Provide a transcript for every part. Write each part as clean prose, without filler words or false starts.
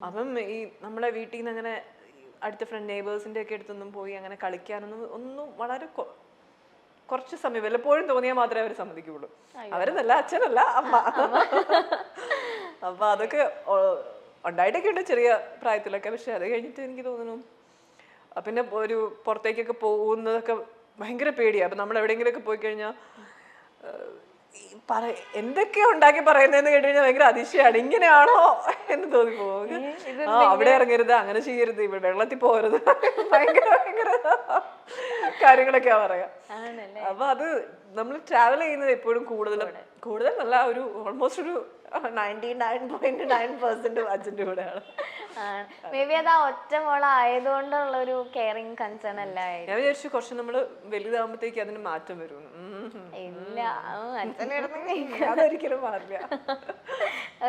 അപ്പം ഈ നമ്മളെ വീട്ടിൽ നിന്ന് അങ്ങനെ അടുത്ത ഫ്രണ്ട് നെയ്ബേഴ്സിന്റെ ഒക്കെ അടുത്തൊന്നും പോയി അങ്ങനെ കളിക്കാനൊന്നും ഒന്നും വളരെ കുറച്ച് സമയം വല്ലപ്പോഴും തോന്നിയാൽ മാത്രമേ അവർ സമ്മതിക്കുള്ളൂ. അവരെന്നല്ല, അച്ഛനല്ല, അമ്മ. അപ്പൊ അതൊക്കെ ഉണ്ടായിട്ടൊക്കെ ഉണ്ട് ചെറിയ പ്രായത്തിലൊക്കെ. പക്ഷെ അത് കഴിഞ്ഞിട്ട് എനിക്ക് തോന്നുന്നു പിന്നെ ഒരു പുറത്തേക്കൊക്കെ പോകുന്നതൊക്കെ ഭയങ്കര പേടിയാണ്. അപ്പൊ നമ്മൾ എവിടെയെങ്കിലുമൊക്കെ പോയി കഴിഞ്ഞാൽ എന്തൊക്കെയോ ഉണ്ടാക്കി പറയുന്നതെന്ന് കേട്ട് കഴിഞ്ഞാൽ ഭയങ്കര അതിശയാണ്. ഇങ്ങനെയാണോ എന്ന് തോന്നിപ്പോകും. അവിടെ ഇറങ്ങരുത്, അങ്ങനെ ചെയ്യരുത്, ഇവിടെ വെള്ളത്തിൽ പോകരുത്, ഭയങ്കര ഭയങ്കര കാര്യങ്ങളൊക്കെയാ പറയാ. അപ്പൊ അത് നമ്മൾ ട്രാവൽ ചെയ്യുന്നത് എപ്പോഴും കൂടുതലല്ല, ഒരു ഓൾമോസ്റ്റ് ഒരു 99.9% അച്ഛൻ്റെ കൂടെയാണ്. ഒറ്റ മോളായതുകൊണ്ടുള്ള ഒരു കെയറിങ് കൺസേൺ അല്ല. ഞാൻ വിചാരിച്ചു കുറച്ച് നമ്മള് വലുതാകുമ്പോഴത്തേക്ക് അതിന് മാറ്റം വരും. ഇല്ല, അതൊരിക്കലും മാറില്ല.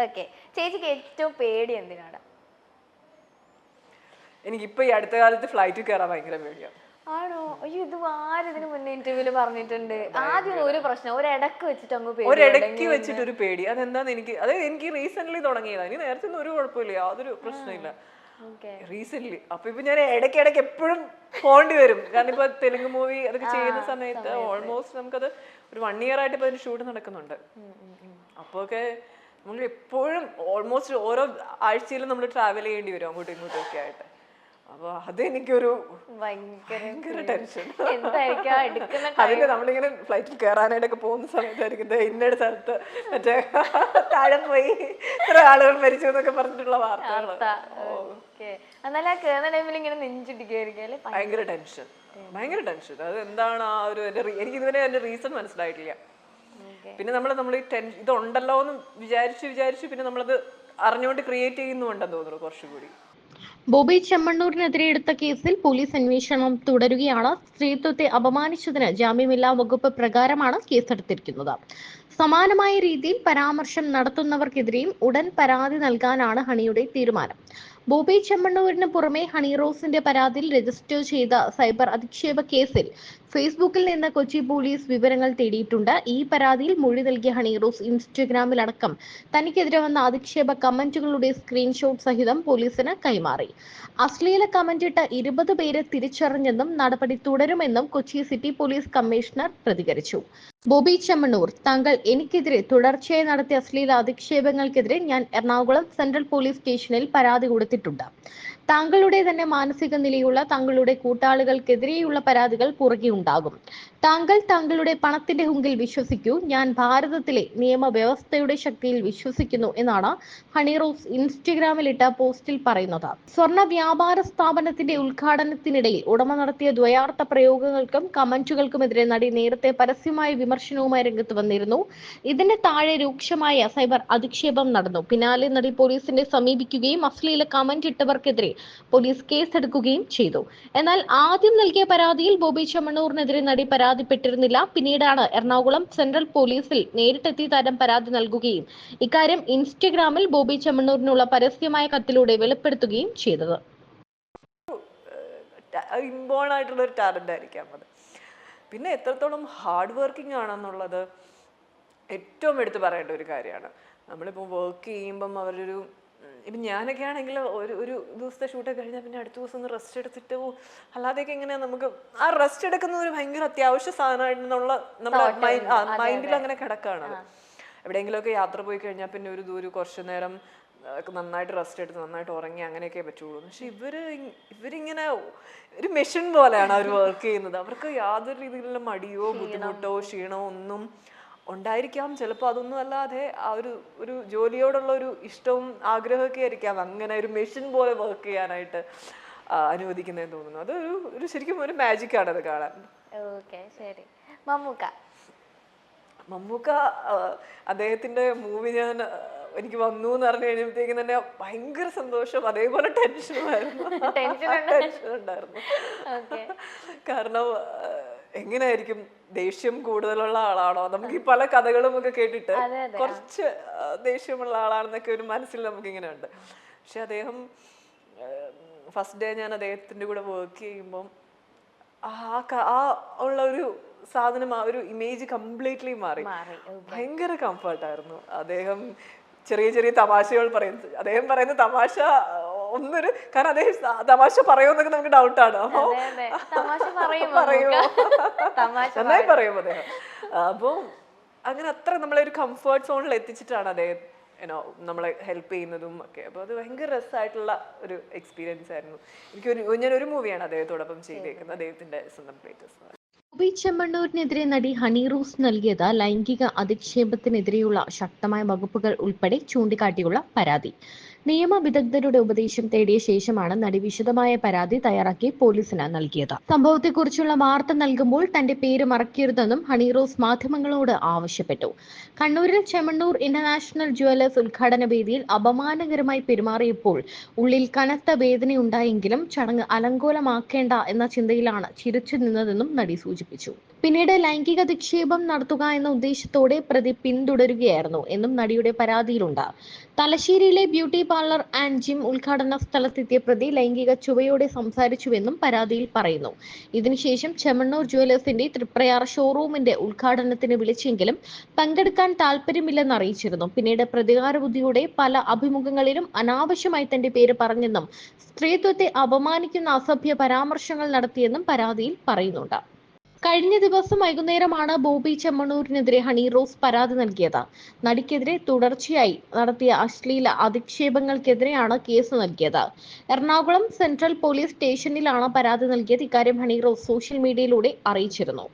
ഓക്കെ, ചേച്ചിക്ക് ഏറ്റവും പേടി എന്തിനാണ്? എനിക്കിപ്പോ ഈ അടുത്ത കാലത്ത് ഫ്ലൈറ്റിൽ കയറാൻ ഭയങ്കര പേടിയാണ്. ആണോ? അയ്യോ, ഇത് ആരതിന് മുന്നേ ഇന്റർവ്യൂല് പറഞ്ഞിട്ടുണ്ട്. ആദ്യം ഒരു പ്രശ്നം ഒരിടക്ക് വെച്ചിട്ട് ഒരിടയ്ക്ക് വെച്ചിട്ടൊരു പേടി. അതെന്താന്ന് എനിക്ക് റീസെന്റ് തുടങ്ങിയതാണ്. ഇനി നേരത്തെ ഒന്നും ഒരു കുഴപ്പമില്ല, യാതൊരു പ്രശ്നമില്ല. റീസെന്റ് അപ്പൊ ഞാൻ ഇടയ്ക്കിടയ്ക്ക് എപ്പോഴും പോണ്ടി വരും. കാരണം ഇപ്പൊ തെലുങ്ക് മൂവി അതൊക്കെ ചെയ്യുന്ന സമയത്ത് ഓൾമോസ്റ്റ് നമുക്കത് ഒരു 1 year ആയിട്ട് ഇപ്പൊ അതിന് ഷൂട്ട് നടക്കുന്നുണ്ട്. അപ്പൊക്കെ നമ്മൾ എപ്പോഴും ഓൾമോസ്റ്റ് ഓരോ ആഴ്ചയിലും നമ്മൾ ട്രാവൽ ചെയ്യേണ്ടി വരും അങ്ങോട്ടും ഇങ്ങോട്ടും ഒക്കെ ആയിട്ട്. അപ്പൊ അതെനിക്കൊരു ഭയങ്കര ടെൻഷൻ. അതിന് നമ്മളിങ്ങനെ ഫ്ലൈറ്റിൽ കയറാനായിട്ടൊക്കെ പോകുന്ന സമയത്തായിരിക്കും ഇന്നയുടെ സ്ഥലത്ത് മറ്റേ താഴെ പോയി ഇത്ര ആളുകൾ മരിച്ചു എന്നൊക്കെ പറഞ്ഞിട്ടുള്ള വാർത്തകൾ. ഭയങ്കര ടെൻഷൻ. അത് എന്താണ് ആ ഒരു എനിക്ക് ഇതുവരെ അതിന്റെ റീസൺ മനസ്സിലായിട്ടില്ല. പിന്നെ നമ്മൾ ഈ ഇതുണ്ടല്ലോ എന്ന് വിചാരിച്ചു പിന്നെ നമ്മളത് അറിഞ്ഞുകൊണ്ട് ക്രിയേറ്റ് ചെയ്യുന്നുണ്ടെന്ന് തോന്നുന്നു കുറച്ചുകൂടി. ബോബി ചെമ്മണ്ണൂരിനെതിരെ എടുത്ത കേസിൽ പോലീസ് അന്വേഷണം തുടരുകയാണ്. സ്ത്രീത്വത്തെ അപമാനിച്ചതിന് ജാമ്യമില്ലാ വകുപ്പ് പ്രകാരമാണ് കേസെടുത്തിരിക്കുന്നത്. സമാനമായ രീതിയിൽ പരാമർശം നടത്തുന്നവർക്കെതിരെയും ഉടൻ പരാതി നൽകാനാണ് ഹണിയുടെ തീരുമാനം. ബോബി ചെമ്മണ്ണൂരിന് പുറമെ ഹണി റോസിന്റെ പരാതിയിൽ രജിസ്റ്റർ ചെയ്ത സൈബർ അധിക്ഷേപ കേസിൽ ഫേസ്ബുക്കിൽ നിന്ന് കൊച്ചി പോലീസ് വിവരങ്ങൾ തേടിയിട്ടുണ്ട്. ഈ പരാതിയിൽ മൊഴി നൽകിയ ഹണി റോസ് ഇൻസ്റ്റഗ്രാമിലടക്കം തനിക്കെതിരെ വന്ന അധിക്ഷേപ കമന്റുകളുടെ സ്ക്രീൻഷോട്ട് സഹിതം പോലീസിന് കൈമാറി. അശ്ലീല കമന്റിട്ട 20 പേരെ തിരിച്ചറിഞ്ഞെന്നും നടപടി തുടരുമെന്നും കൊച്ചി സിറ്റി പോലീസ് കമ്മീഷണർ പ്രതികരിച്ചു. ബോബി ചെമ്മണ്ണൂർ, താങ്കൾ എനിക്കെതിരെ തുടർച്ചയായി നടത്തിയ അശ്ലീല അധിക്ഷേപങ്ങൾക്കെതിരെ ഞാൻ എറണാകുളം സെൻട്രൽ പോലീസ് സ്റ്റേഷനിൽ പരാതി കൊടുത്തിട്ടുണ്ട്. താങ്കളുടെ തന്നെ മാനസിക നിലയുള്ള താങ്കളുടെ കൂട്ടാളികൾക്കെതിരെയുള്ള പരാതികൾ പുറകെ ഉണ്ടാകും. താങ്കളുടെ പണത്തിന്റെ ഹുങ്കിൽ വിശ്വസിക്കൂ. ഞാൻ ഭാരതത്തിലെ നിയമവ്യവസ്ഥയുടെ ശക്തിയിൽ വിശ്വസിക്കുന്നു എന്നാണ് ഹണി റോസ് ഇൻസ്റ്റഗ്രാമിലിട്ട പോസ്റ്റിൽ പറയുന്നത്. സ്വർണ്ണ വ്യാപാര സ്ഥാപനത്തിന്റെ ഉദ്ഘാടനത്തിനിടയിൽ ഉടമ നടത്തിയ ദ്വയാർത്ഥ പ്രയോഗങ്ങൾക്കും കമന്റുകൾക്കുമെതിരെ നടി നേരത്തെ പരസ്യമായ വിമർശനവുമായി രംഗത്ത് വന്നിരുന്നു. ഇതിന് താഴെ രൂക്ഷമായ സൈബർ അധിക്ഷേപം നടന്നു. പിന്നാലെ നടി പോലീസിനെ സമീപിക്കുകയും അശ്ലീല കമന്റ് ഇട്ടവർക്കെതിരെ പോലീസ് കേസെടുക്കുകയും ചെയ്തു. എന്നാൽ ആദ്യം നൽകിയ പരാതിയിൽ ബോബി ചെമ്മണ്ണൂരിനെതിരെ നടി പരാതിപ്പെട്ടിരുന്നില്ല. പിന്നീടാണ് എറണാകുളം സെൻട്രൽ പോലീസിൽ നേരിട്ടെത്തി താരം പരാതി നൽകുകയും ഇക്കാര്യം ഇൻസ്റ്റഗ്രാമിൽ ബോബി ചെമ്മണ്ണൂരിനുള്ള പരസ്യമായ കത്തിലൂടെ വെളിപ്പെടുത്തുകയും ചെയ്തത്. ഇൻബോൺ ആയിട്ടുള്ള ഒരു ടാലന്റ് ആയിരിക്കാം അത്. പിന്നെ എത്രത്തോളം ഹാർഡ് വർക്കിംഗ് ആണെന്നുള്ളത് ഏറ്റവും എടുത്ത് പറയേണ്ട ഒരു കാര്യമാണ്. നമ്മളിപ്പോൾ വർക്ക് ചെയ്യുമ്പം ഇപ്പം ഞാനൊക്കെ ആണെങ്കിൽ ഒരു ദിവസത്തെ ഷൂട്ടൊക്കെ കഴിഞ്ഞാൽ പിന്നെ അടുത്ത ദിവസം ഒന്ന് റെസ്റ്റ് എടുത്തിട്ട് അല്ലാതെയൊക്കെ ഇങ്ങനെ നമുക്ക് ആ റെസ്റ്റ് എടുക്കുന്ന ഒരു ഭയങ്കര അത്യാവശ്യ സാധനമായിട്ടെന്നുള്ള നമ്മുടെ മൈൻഡിൽ അങ്ങനെ കിടക്കുകയാണത്. എവിടെയെങ്കിലുമൊക്കെ യാത്ര പോയി കഴിഞ്ഞാൽ പിന്നെ ഒരു കുറച്ചു നേരം നന്നായിട്ട് റെസ്റ്റ് എടുത്ത് നന്നായിട്ട് ഉറങ്ങി അങ്ങനെയൊക്കെ പറ്റുള്ളൂ. പക്ഷെ ഇവരിങ്ങനെ ഒരു മെഷീൻ പോലെയാണ് അവർ വർക്ക് ചെയ്യുന്നത്. അവർക്ക് യാതൊരു രീതിയിലുള്ള മടിയോ ബുദ്ധിമുട്ടോ ക്ഷീണമോ ഒന്നും ഉണ്ടായിരിക്കാം. ചിലപ്പോൾ അതൊന്നും അല്ലാതെ ആ ഒരു ജോലിയോടുള്ള ഒരു ഇഷ്ടവും ആഗ്രഹമൊക്കെ ആയിരിക്കാം അങ്ങനെ ഒരു മെഷീൻ പോലെ വർക്ക് ചെയ്യാനായിട്ട് അനുവദിക്കുന്നതെന്ന് തോന്നുന്നു. അത് ഒരു ശരിക്കും ഒരു മാജിക് ആണ് അത് കാണാൻ. മമ്മൂക്ക അദ്ദേഹത്തിന്റെ മൂവി എനിക്ക് വന്നു എന്ന് പറഞ്ഞു കഴിഞ്ഞപ്പോഴത്തേക്കും തന്നെ ഭയങ്കര സന്തോഷം, അതേപോലെ ടെൻഷനുമായിരുന്നു. ടെൻഷനുണ്ടായിരുന്നു. കാരണം എങ്ങനെയായിരിക്കും, ദേഷ്യം കൂടുതലുള്ള ആളാണോ? നമുക്ക് ഈ പല കഥകളും ഒക്കെ കേട്ടിട്ട് കുറച്ച് ദേഷ്യമുള്ള ആളാണെന്നൊക്കെ ഒരു മനസ്സിൽ നമുക്കിങ്ങനെ ഉണ്ട്. പക്ഷെ അദ്ദേഹം ഫസ്റ്റ് ഡേ ഞാൻ അദ്ദേഹത്തിൻ്റെ കൂടെ വർക്ക് ചെയ്യുമ്പം ആ ഉള്ള ഒരു സാധനം, ആ ഒരു ഇമേജ് കംപ്ലീറ്റ്ലി മാറി. ഭയങ്കര കംഫർട്ടായിരുന്നു. അദ്ദേഹം ചെറിയ ചെറിയ തമാശകൾ പറയുന്നത്. അദ്ദേഹം പറയുന്ന തമാശ ഒന്നൊരു, കാരണം അദ്ദേഹം തമാശ പറയുമെന്നൊക്കെ നമുക്ക് ഡൗട്ടാണ്. അപ്പൊ പറയുമോ, നന്നായി പറയും അദ്ദേഹം. അപ്പോൾ അങ്ങനെ അത്ര നമ്മളെ ഒരു കംഫർട്ട് സോണിൽ എത്തിച്ചിട്ടാണ് അദ്ദേഹം നമ്മളെ ഹെൽപ്പ് ചെയ്യുന്നതും ഒക്കെ. അപ്പോൾ അത് ഭയങ്കര രസമായിട്ടുള്ള ഒരു എക്സ്പീരിയൻസ് ആയിരുന്നു. ഞാനൊരു മൂവിയാണ് അദ്ദേഹത്തോടൊപ്പം ചെയ്തേക്കുന്നത്, അദ്ദേഹത്തിന്റെ സ്വന്തം പ്ലേറ്റസ്. ബോബി ചെമ്മണ്ണൂരിനെതിരെ നടി ഹണി റോസ് നൽകിയത് ലൈംഗിക അധിക്ഷേപത്തിനെതിരെയുള്ള ശക്തമായ വകുപ്പുകൾ ഉൾപ്പെടെ ചൂണ്ടിക്കാട്ടിയുള്ള പരാതി. നിയമ വിദഗ്ധരുടെ ഉപദേശം തേടിയ ശേഷമാണ് നടി വിശദമായ പരാതി തയ്യാറാക്കി പോലീസിന് നൽകിയത്. സംഭവത്തെക്കുറിച്ചുള്ള വാർത്ത നൽകുമ്പോൾ തന്റെ പേര് മറക്കരുതെന്നും ഹണി റോസ് മാധ്യമങ്ങളോട് ആവശ്യപ്പെട്ടു. കണ്ണൂരിൽ ചെമ്മണ്ണൂർ ഇന്റർനാഷണൽ ജുവലേഴ്സ് ഉദ്ഘാടന വേദിയിൽ അപമാനകരമായി പെരുമാറിയപ്പോൾ ഉള്ളിൽ കനത്ത വേദനയുണ്ടായെങ്കിലും ചടങ്ങ് അലങ്കോലമാക്കേണ്ട എന്ന ചിന്തയിലാണ് ചിരിച്ചു നിന്നതെന്നും നടി സൂചിപ്പിച്ചു. പിന്നീട് ലൈംഗിക അധിക്ഷേപം നടത്തുക എന്ന ഉദ്ദേശത്തോടെ പ്രതി പിന്തുടരുകയായിരുന്നു എന്നും നടിയുടെ പരാതിയിലുണ്ട്. തലശ്ശേരിയിലെ ബ്യൂട്ടി പാർലർ ആൻഡ് ജിം ഉദ്ഘാടന സ്ഥലത്തെത്തിയ പ്രതി ലൈംഗിക ചുവയോടെ സംസാരിച്ചുവെന്നും പരാതിയിൽ പറയുന്നു. ഇതിനുശേഷം ചെമ്മണ്ണൂർ ജുവലേഴ്സിന്റെ തൃപ്രയാർ ഷോറൂമിന്റെ ഉദ്ഘാടനത്തിന് വിളിച്ചെങ്കിലും പങ്കെടുക്കാൻ താല്പര്യമില്ലെന്ന് അറിയിച്ചിരുന്നു. പിന്നീട് പ്രതികാര ബുദ്ധിയോടെ പല അഭിമുഖങ്ങളിലും അനാവശ്യമായി തന്റെ പേര് പറഞ്ഞെന്നും സ്ത്രീത്വത്തെ അപമാനിക്കുന്ന അസഭ്യ പരാമർശങ്ങൾ നടത്തിയെന്നും പരാതിയിൽ പറയുന്നുണ്ട്. കഴിഞ്ഞ ദിവസം വൈകുന്നേരമാണ് ബോബി ചെമ്മണ്ണൂരിനെതിരെ ഹണി റോസ് പരാതി നൽകിയത്. നടിക്കെതിരെ തുടർച്ചയായി നടത്തിയ അശ്ലീല അധിക്ഷേപങ്ങൾക്കെതിരെയാണ് കേസ് നൽകിയത്. എറണാകുളം സെൻട്രൽ പോലീസ് സ്റ്റേഷനിലാണ് പരാതി നൽകിയത്. ഇക്കാര്യം ഹണി റോസ് സോഷ്യൽ മീഡിയയിലൂടെ അറിയിച്ചിരുന്നു.